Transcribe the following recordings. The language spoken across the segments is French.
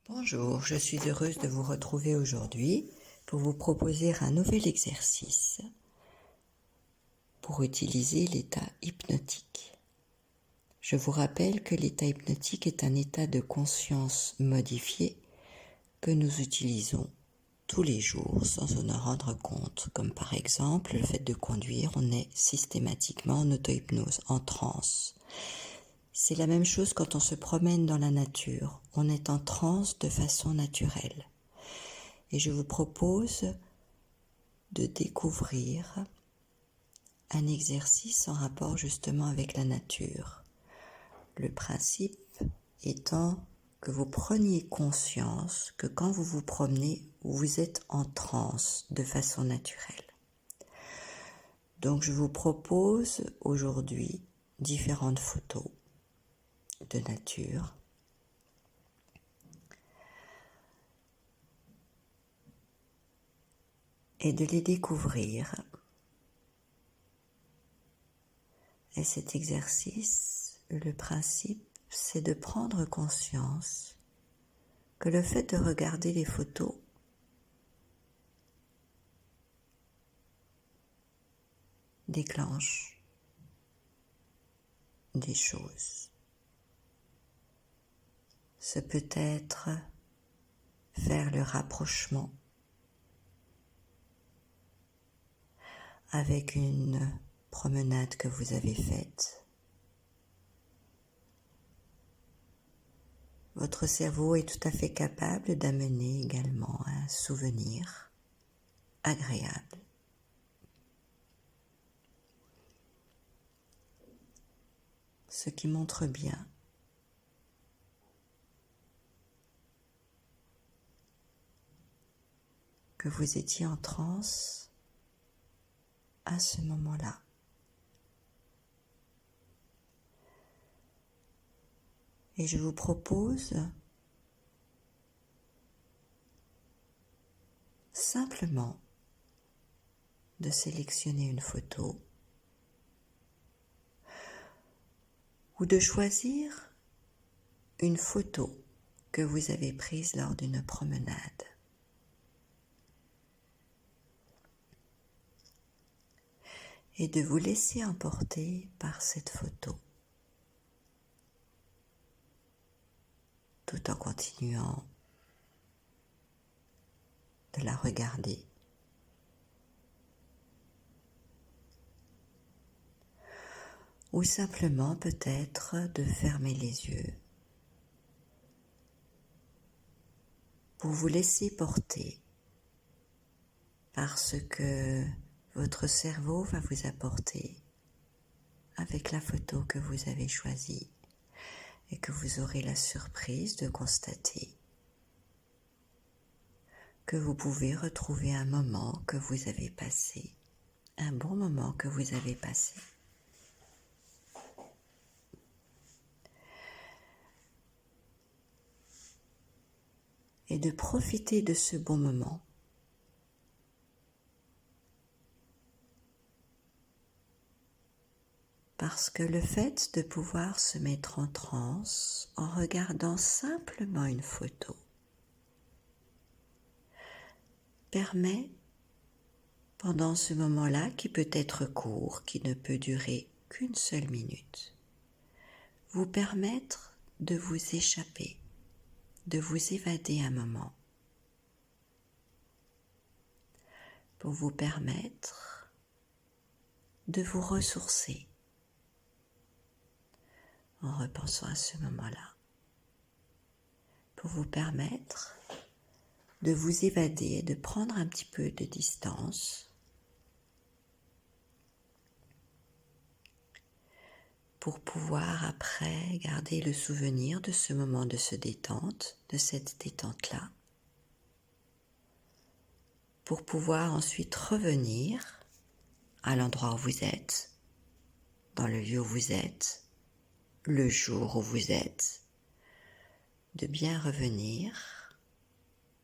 Bonjour, je suis heureuse de vous retrouver aujourd'hui pour vous proposer un nouvel exercice pour utiliser l'état hypnotique. Je vous rappelle que l'état hypnotique est un état de conscience modifié que nous utilisons tous les jours sans en rendre compte, comme par exemple le fait de conduire, on est systématiquement en auto-hypnose, en transe. C'est la même chose quand on se promène dans la nature, on est en transe de façon naturelle. Et je vous propose de découvrir un exercice en rapport justement avec la nature. Le principe étant que vous preniez conscience que quand vous vous promenez, vous êtes en transe de façon naturelle. Donc je vous propose aujourd'hui différentes photos de nature. Et de les découvrir. Et cet exercice, le principe, c'est de prendre conscience que le fait de regarder les photos déclenche des choses. Ce peut être faire le rapprochement avec une promenade que vous avez faite. Votre cerveau est tout à fait capable d'amener également un souvenir agréable. Ce qui montre bien que vous étiez en transe à ce moment-là. Et je vous propose simplement de sélectionner une photo ou de choisir une photo que vous avez prise lors d'une promenade. Et de vous laisser emporter par cette photo, tout en continuant de la regarder. Ou simplement peut-être de fermer les yeux pour vous laisser porter par ce que votre cerveau va vous apporter avec la photo que vous avez choisie et que vous aurez la surprise de constater que vous pouvez retrouver un moment que vous avez passé, un bon moment que vous avez passé. Et de profiter de ce bon moment parce que le fait de pouvoir se mettre en transe en regardant simplement une photo permet, pendant ce moment-là, qui peut être court, qui ne peut durer qu'une seule minute, vous permettre de vous échapper, de vous évader un moment, pour vous permettre de vous ressourcer en repensant à ce moment-là, pour vous permettre de vous évader et de prendre un petit peu de distance pour pouvoir après garder le souvenir de ce moment de détente, de cette détente-là, pour pouvoir ensuite revenir à l'endroit où vous êtes, dans le lieu où vous êtes, le jour où vous êtes, de bien revenir,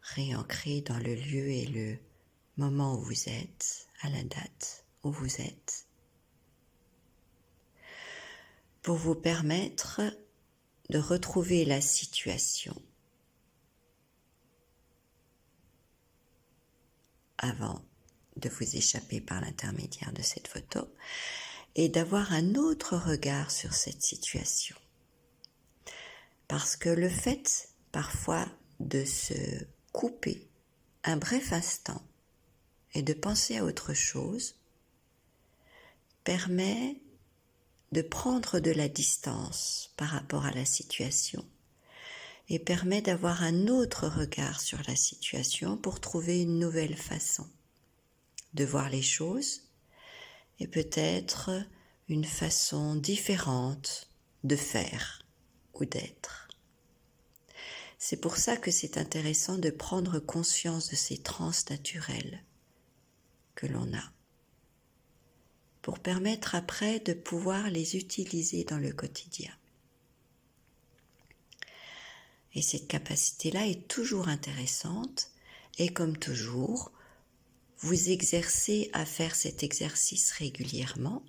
réancrer dans le lieu et le moment où vous êtes, à la date où vous êtes, pour vous permettre de retrouver la situation avant de vous échapper par l'intermédiaire de cette photo et d'avoir un autre regard sur cette situation. Parce que le fait parfois de se couper un bref instant et de penser à autre chose permet de prendre de la distance par rapport à la situation et permet d'avoir un autre regard sur la situation pour trouver une nouvelle façon de voir les choses et peut-être une façon différente de faire ou d'être. C'est pour ça que c'est intéressant de prendre conscience de ces transes naturelles que l'on a, pour permettre après de pouvoir les utiliser dans le quotidien. Et cette capacité-là est toujours intéressante et comme toujours, vous exercez à faire cet exercice régulièrement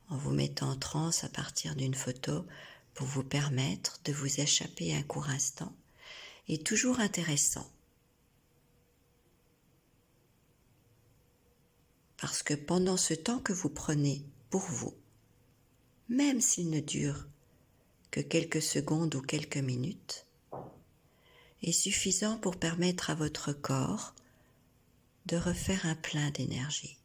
en vous mettant en transe à partir d'une photo pour vous permettre de vous échapper un court instant est toujours intéressant. Parce que pendant ce temps que vous prenez pour vous, même s'il ne dure que quelques secondes ou quelques minutes, est suffisant pour permettre à votre corps de refaire un plein d'énergie.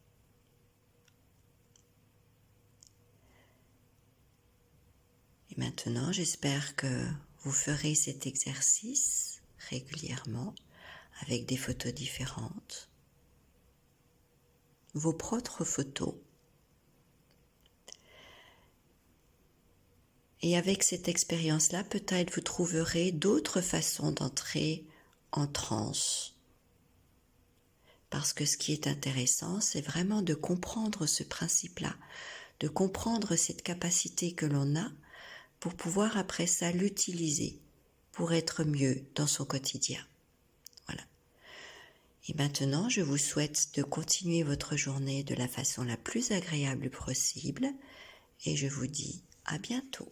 Et maintenant, j'espère que vous ferez cet exercice régulièrement avec des photos différentes, vos propres photos. Et avec cette expérience-là, peut-être vous trouverez d'autres façons d'entrer en transe. Parce que ce qui est intéressant, c'est vraiment de comprendre ce principe-là, de comprendre cette capacité que l'on a pour pouvoir après ça l'utiliser pour être mieux dans son quotidien. Voilà. Et maintenant, je vous souhaite de continuer votre journée de la façon la plus agréable possible et je vous dis à bientôt.